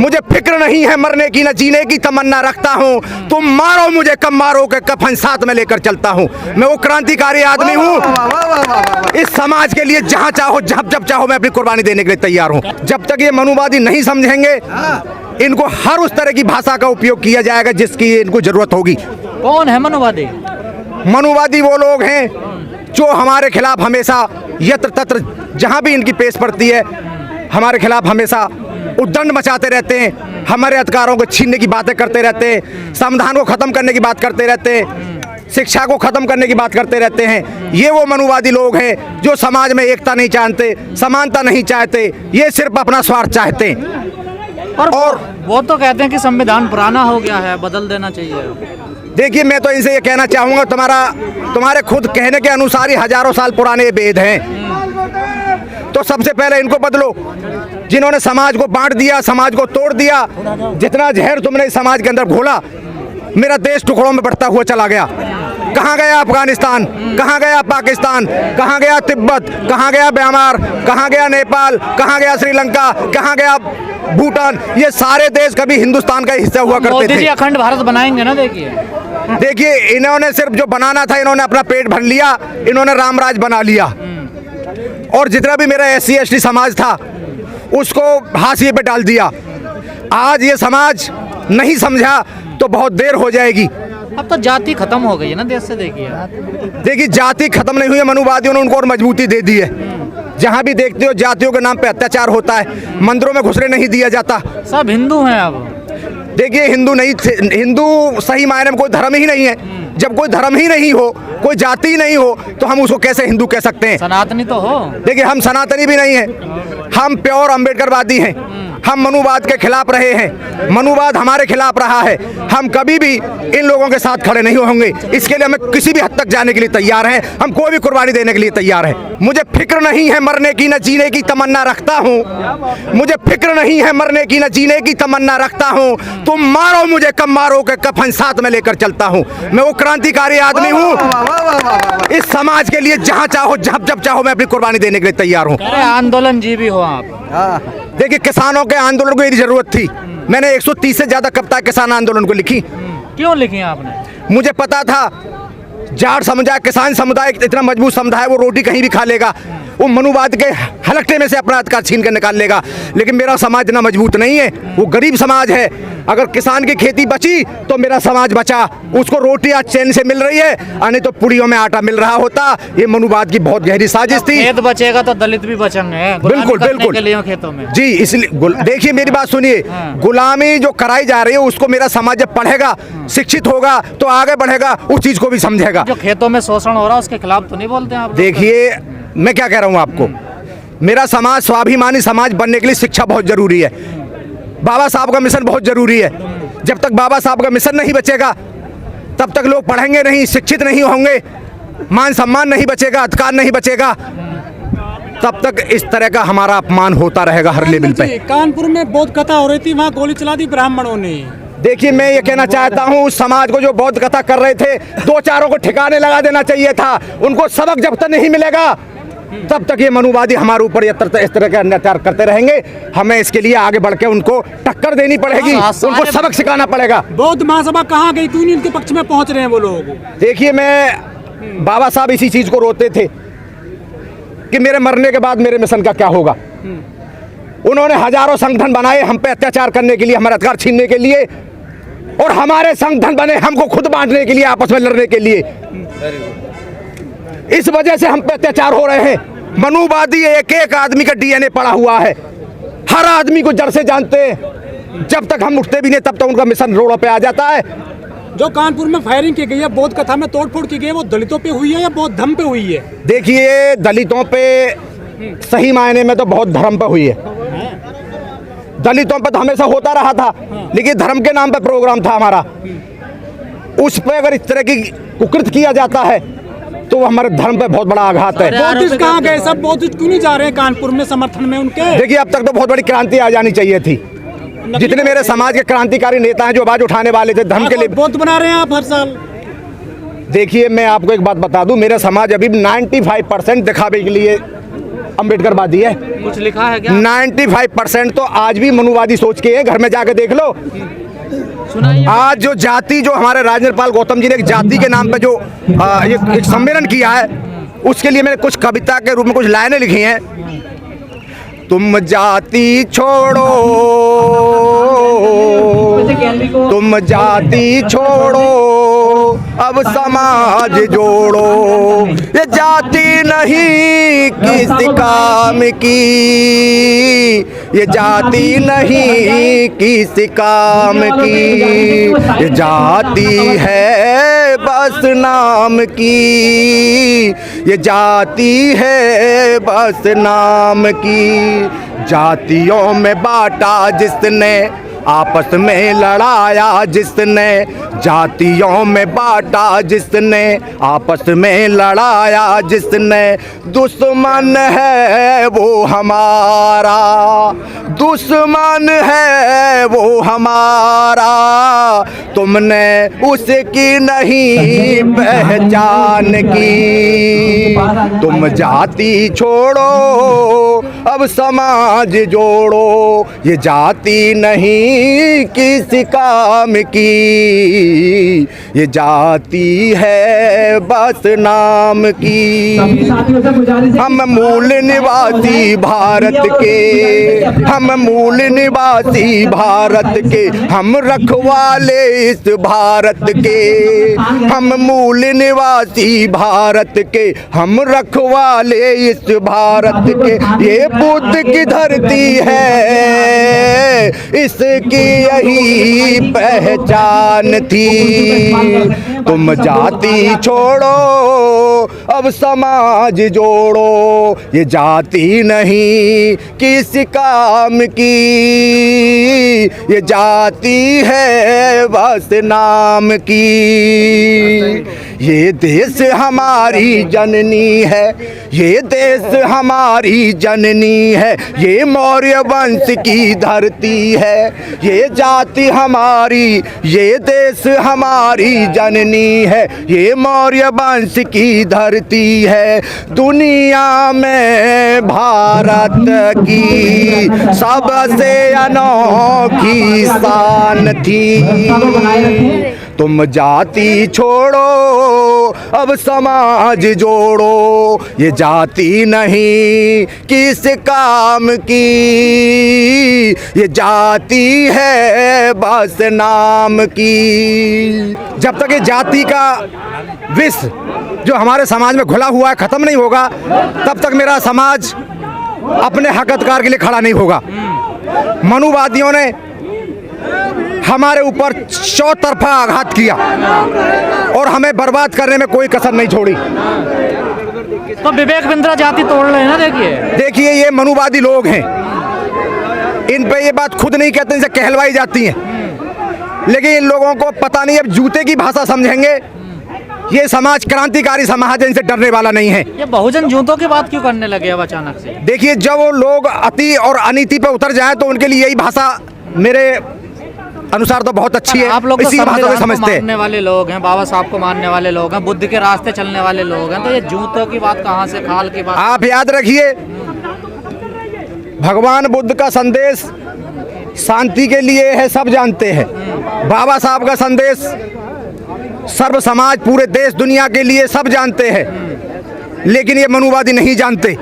मुझे फिक्र नहीं है मरने की, न जीने की तमन्ना रखता हूँ। तुम मारो मुझे कब मारो के कफन साथ में लेकर चलता हूँ। मैं वो क्रांतिकारी आदमी हूँ, इस समाज के लिए जहाँ चाहो जब चाहो मैं अपनी कुर्बानी देने के लिए तैयार हूँ। जब तक ये मनुवादी नहीं समझेंगे, इनको हर उस तरह की भाषा का उपयोग किया जाएगा जिसकी इनको जरूरत होगी। कौन है मनुवादी? मनुवादी वो लोग हैं जो हमारे खिलाफ हमेशा यत्र तत्र जहाँ भी इनकी पेश पड़ती है हमारे खिलाफ हमेशा उद्दंड मचाते रहते हैं, हमारे अधिकारों को छीनने की बातें करते रहते हैं, संविधान को ख़त्म करने की बात करते रहते हैं, शिक्षा को ख़त्म करने की बात करते रहते हैं। ये वो मनुवादी लोग हैं जो समाज में एकता नहीं चाहते, समानता नहीं चाहते, ये सिर्फ अपना स्वार्थ चाहते हैं। और वो तो कहते हैं कि संविधान पुराना हो गया है, बदल देना चाहिए। देखिए, मैं तो इनसे ये कहना चाहूँगा, तुम्हारे खुद कहने के अनुसार ही हजारों साल पुराने वेद हैं, तो सबसे पहले इनको बदलो। जिन्होंने समाज को बांट दिया, समाज को तोड़ दिया, जितना जहर तुमने इस समाज के अंदर घोला, मेरा देश टुकड़ों में बढ़ता हुआ चला गया। कहाँ गया अफगानिस्तान, कहाँ गया पाकिस्तान, कहाँ गया तिब्बत, कहाँ गया म्यांमार, कहाँ गया नेपाल, कहाँ गया श्रीलंका, कहाँ गया भूटान। ये सारे देश कभी हिंदुस्तान का हिस्सा हुआ करते थे। मोदी जी अखंड भारत बनाएंगे ना। देखिए, इन्होंने सिर्फ जो बनाना था, इन्होंने अपना पेट भर लिया, इन्होंने रामराज बना लिया, और जितना भी मेरा SC ST समाज था उसको हाशिए पे डाल दिया। आज ये समाज नहीं समझा तो बहुत देर हो जाएगी। अब तो जाति खत्म हो गई है ना देश से। देखिए, जाति खत्म नहीं हुई है, मनुवादियों ने उनको और मजबूती दे दी है। जहाँ भी देखते हो जातियों के नाम पे अत्याचार होता है, मंदिरों में घुसने नहीं दिया जाता। सब हिंदू हैं अब। देखिए, हिंदू नहीं थे, हिंदू सही मायने में कोई धर्म ही नहीं है। जब कोई धर्म ही नहीं हो, कोई जाति ही नहीं हो, तो हम उसको कैसे हिंदू कह सकते हैं? सनातनी तो हो। देखिए, हम सनातनी भी नहीं हैं, हम प्योर अम्बेडकरवादी हैं। हम मनुवाद के खिलाफ रहे हैं, मनुवाद हमारे खिलाफ रहा है। हम कभी भी इन लोगों के साथ खड़े नहीं होंगे। इसके लिए हमें किसी भी हद तक जाने के लिए तैयार हैं, हम कोई भी कुर्बानी देने के लिए तैयार हैं। मुझे फिक्र नहीं है मरने की, न जीने की तमन्ना रखता हूँ। मुझे फिक्र नहीं है मरने की, न जीने की तमन्ना रखता हूँ। तुम मारो मुझे कब मारो के कफन साथ में लेकर चलता हूँ। मैं वो क्रांतिकारी आदमी हूँ, इस समाज के लिए जहाँ चाहो जब चाहो मैं अपनी कुर्बानी देने के लिए तैयार हूँ। आंदोलन जीवी हो आप। देखिए, किसानों के आंदोलन को ये जरूरत थी। मैंने 130 से ज्यादा कविताएं किसान आंदोलन को लिखी। क्यों लिखी आपने? मुझे पता था जाट समुदाय, किसान समुदाय इतना मजबूत समुदाय, वो रोटी कहीं भी खा लेगा, वो मनुवाद के हलकटे में से अपना अधिकार छीन कर निकाल लेगा। लेकिन मेरा समाज इतना मजबूत नहीं है, वो गरीब समाज है। अगर किसान की खेती बची तो मेरा समाज बचा, उसको रोटी आज चैन से मिल रही है, नहीं तो पुड़ियों में आटा मिल रहा होता। ये मनुवाद की बहुत गहरी साजिश थी। खेत बचेगा तो दलित भी बचेंगे। बिल्कुल बिल्कुल के लिए खेतों में जी। इसलिए देखिए, मेरी बात सुनिए, गुलामी जो कराई जा रही है उसको मेरा समाज जब पढ़ेगा, शिक्षित होगा, तो आगे बढ़ेगा, उस चीज को भी समझेगा। जो खेतों में शोषण हो रहा है उसके खिलाफ तो नहीं बोलते आप? देखिए, मैं क्या कह रहा हूँ आपको, मेरा समाज स्वाभिमानी समाज बनने के लिए शिक्षा बहुत जरूरी है। बाबा साहब का मिशन बहुत जरूरी है। जब तक बाबा साहब का मिशन नहीं बचेगा तब तक लोग पढ़ेंगे नहीं, शिक्षित नहीं होंगे, मान सम्मान नहीं बचेगा, अधिकार नहीं बचेगा, तब तक इस तरह का हमारा अपमान होता रहेगा हर लेवल पे। कानपुर में बौद्ध कथा हो रही थी, वहाँ गोली चला दी ब्राह्मणों ने। देखिए, मैं ये कहना चाहता हूँ, उस समाज को जो बौद्ध कथा कर रहे थे, दो चारों को ठिकाने लगा देना चाहिए था। उनको सबक जब तक नहीं मिलेगा तब तक ये मनुवादी हमारे ऊपर इस तरह के अत्याचार करते रहेंगे। हमें इसके लिए आगे बढ़ के उनको टक्कर देनी पड़ेगी, उनको सबक सिखाना पड़ेगा। बौद्ध महासभा कहाँ गई? क्यों नहीं उनके पक्ष में पहुंच रहे हैं वो लोग? देखिए, मैं बाबा साहब इसी चीज को रोते थे कि मेरे मरने के बाद मेरे मिशन का क्या होगा। उन्होंने हजारों संगठन बनाए हम पे अत्याचार करने के लिए, हमारा अधिकार छीनने के लिए, और हमारे संगठन बने हमको खुद बांटने के लिए, आपस में लड़ने के लिए। इस वजह से हम पे अत्याचार हो रहे हैं। मनुवादी एक एक आदमी का DNA पड़ा हुआ है, हर आदमी को जड़ से जानते हैं। जब तक हम उठते भी नहीं तब तक उनका मिशन रोडों पे आ जाता है। जो कानपुर में फायरिंग की गई है, बौद्ध कथा में तोड़फोड़ की गई है, वो दलितों पे हुई है या बौद्ध धर्म पे हुई है? देखिए, दलितों पे सही मायने में तो बौद्ध धर्म पे हुई है। दलितों पे तो हमेशा होता रहा था, लेकिन धर्म के नाम पे प्रोग्राम था हमारा। उस पे अगर इस तरह की कुकृत किया जाता है तो वो हमारे धर्म पे बहुत बड़ा आघात है। बौद्धिस्ट कहाँ गए सब? बौद्धिस्ट क्यों नहीं जा रहे हैं कानपुर में समर्थन में उनके? देखिए, अब तक तो बहुत बड़ी क्रांति आ जानी चाहिए थी। जितने मेरे समाज के क्रांतिकारी नेता हैं जो आवाज उठाने वाले थे धर्म के लिए, बौद्ध बना रहे हैं आप हर साल। देखिए, मैं आपको एक बात बता दूं, मेरा समाज अभी 95% दिखावे के लिए अम्बेडकरवादी है। कुछ लिखा है क्या? 95% तो आज भी मनुवादी सोच के है, घर में जाके देख लो। सुनाइए। आज जो जाति, जो हमारे राजेंद्र पाल गौतम जी ने एक जाति के नाम पे जो एक सम्मेलन किया है, उसके लिए मैंने कुछ कविता के रूप में कुछ लाइनें लिखी हैं। तुम जाति छोड़ो, तुम जाति छोड़ो, अब समाज जोड़ो, ये जाति नहीं किसी काम की, ये जाति नहीं किसी काम की, ये जाति है बस नाम की, ये जाति है बस नाम की। जातियों में बांटा जिसने, आपस में लड़ाया जिसने, जातियों में बांटा जिसने, आपस में लड़ाया जिसने, दुश्मन है वो हमारा, दुश्मन है वो हमारा, तुमने उसकी नहीं पहचान की। तुम जाति छोड़ो, अब समाज जोड़ो, ये जाति नहीं किसी काम की, ये जाति है बस नाम की। हम मूल निवासी भारत के, हम मूल निवासी भारत के, हम रखवाले इस भारत के, हम मूल निवासी भारत के, हम रखवाले इस भारत के। ये बुद्ध की धरती है, इसकी यही पहचान थी। तुम जाति छोड़ो, अब समाज जोड़ो, ये जाति नहीं किसी काम की, ये जाति है बस नाम की। ये देश हमारी जननी है, ये देश हमारी जननी है, ये मौर्य वंश की धरती है, ये जाति हमारी, ये देश हमारी जननी है, ये मौर्य वंश की धरती है। दुनिया में भारत की सबसे अनोखी शान थी। तुम जाति छोड़ो, अब समाज जोड़ो, ये जाति नहीं किस काम की, ये जाति है बस नाम की। जब तक ये जाति का विष जो हमारे समाज में घुला हुआ है खत्म नहीं होगा, तब तक मेरा समाज अपने हक अधिकार के लिए खड़ा नहीं होगा। मनुवादियों ने हमारे ऊपर चौतरफा आघात किया और हमें बर्बाद करने में कोई कसर नहीं छोड़ी। तो विवेक बिंद्रा जाति तोड़ रहे हैं ना। देखिए ये मनुवादी लोग हैं, इन पे ये बात खुद नहीं कहते, इनसे कहलवाई जाती है, लेकिन इन लोगों को पता नहीं, अब जूते की भाषा समझेंगे। ये समाज क्रांतिकारी समाज है, इनसे डरने वाला नहीं है। ये बहुजन जूतों की बात क्यों करने लगे अब अचानक से? देखिए, जब वो लोग अति और अनीति पे उतर जाएं तो उनके लिए यही भाषा मेरे अनुसार तो बहुत अच्छी है। आप लोग तो इसी भाषा को समझते हैं। मानने वाले लोग हैं, बाबा साहब को मानने वाले लोग हैं, बुद्ध के रास्ते चलने वाले लोग हैं, तो ये जूतों की बात कहाँ से, खाल की बात? आप याद रखिए, भगवान बुद्ध का संदेश शांति के लिए है, सब जानते हैं। बाबा साहब का संदेश सर्व समाज, पूरे देश दुनिया के लिए सब जानते हैं, लेकिन ये मनुवादी नहीं जानते।